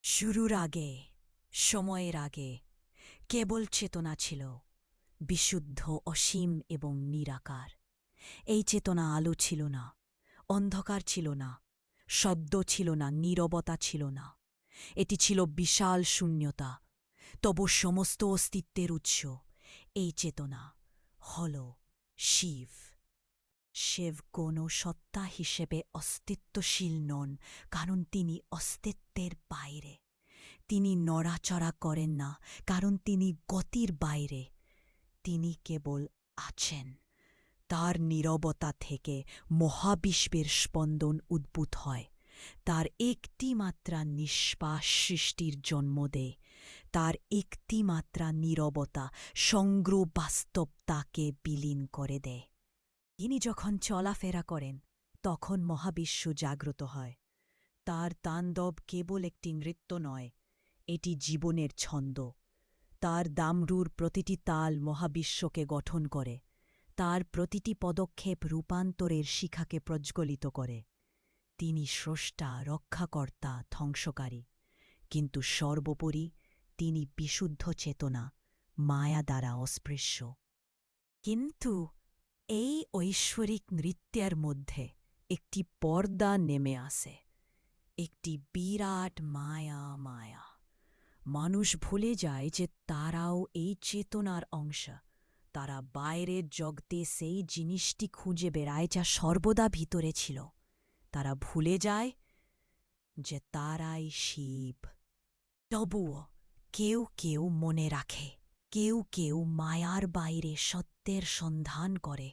শুরুর আগে, সময়ের আগে, কেবল চেতনা ছিল, বিশুদ্ধ, অসীম এবং নিরাকার। এই চেতনা আলো ছিল না, অন্ধকার ছিল না, শব্দ ছিল না, নীরবতা ছিল না। এটি ছিল বিশাল শূন্যতা, তবু সমস্ত অস্তিত্বের উৎস। এই চেতনা হল শিব। শিব কোনো সত্তা হিসেবে অস্তিত্বশীল নন, কারণ তিনি অস্তিত্বের বাইরে। তিনি নড়াচড়া করেন না, কারণ তিনি গতির বাইরে। তিনি কেবল আছেন। তার নীরবতা থেকে মহাবিশ্বের স্পন্দন উদ্ভূত হয়। তার একটি মাত্রা নিঃশ্বাস সৃষ্টির জন্ম দেয়। তার একটি মাত্রা নীরবতা সমগ্র বাস্তবতাকে বিলীন করে দেয়। তিনি যখন চলাফেরা করেন, তখন মহাবিশ্ব জাগ্রত হয়। তার তাণ্ডব কেবল একটি নৃত্য নয়, এটি জীবনের ছন্দ। তার দামরুর প্রতিটি তাল মহাবিশ্বকে গঠন করে। তার প্রতিটি পদক্ষেপ রূপান্তরের শিখাকে প্রজ্বলিত করে। তিনি স্রষ্টা, রক্ষাকর্তা, ধ্বংসকারী, কিন্তু সর্বোপরি তিনি বিশুদ্ধ চেতনা, মায়া দ্বারা অস্পৃশ্য। কিন্তু এই ঐশ্বরিক নৃত্যের মধ্যে একটি পর্দা নেমে আসে, একটি বিরাট মায়া। মানুষ ভুলে যায় যে তারাও এই চেতনার অংশ। তারা বাইরের জগতে সেই জিনিসটি খুঁজে বেড়ায় যা সর্বদা ভিতরে ছিল। তারা ভুলে যায় যে তারাই শিব। তবুও কেউ কেউ মনে রাখে, কেউ কেউ মায়ার বাইরে সত্যের সন্ধান করে।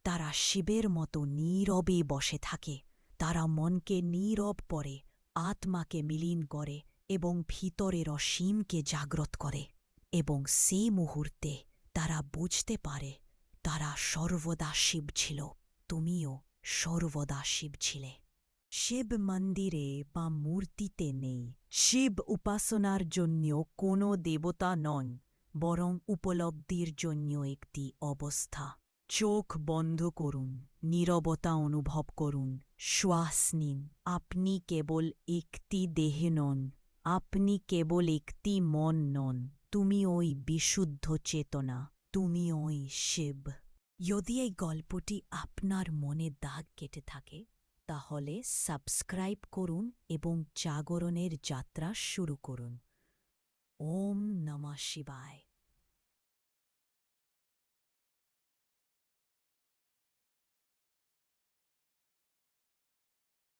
তারা শিবের মতো নীরবে বসে থাকে। তারা মনকে নীরব করে, আত্মাকে মিলিন করে এবং ভিতরের অসীমকে জাগ্রত করে। এবং সেই মুহূর্তে তারা বুঝতে পারে তারা সর্বদা শিব ছিল। তুমিও সর্বদা শিব ছিলে। শিব মন্দিরে বা মূর্তিতে নেই। শিব উপাসনার জন্য কোনো দেবতা নন, বরং উপলব্ধির জন্য একটি অবস্থা। চোখ বন্ধ করুন, নীরবতা অনুভব করুন, শ্বাস নিন। আপনি কেবল একটি দেহে নন, আপনি কেবল একটি মন নন। তুমি ওই বিশুদ্ধ চেতনা, তুমি ওই শিব। যদি এই গল্পটি আপনার মনে দাগ কেটে থাকে, তাহলে সাবস্ক্রাইব করুন এবং জাগরণের যাত্রা শুরু করুন। ওম নমঃ শিবায়।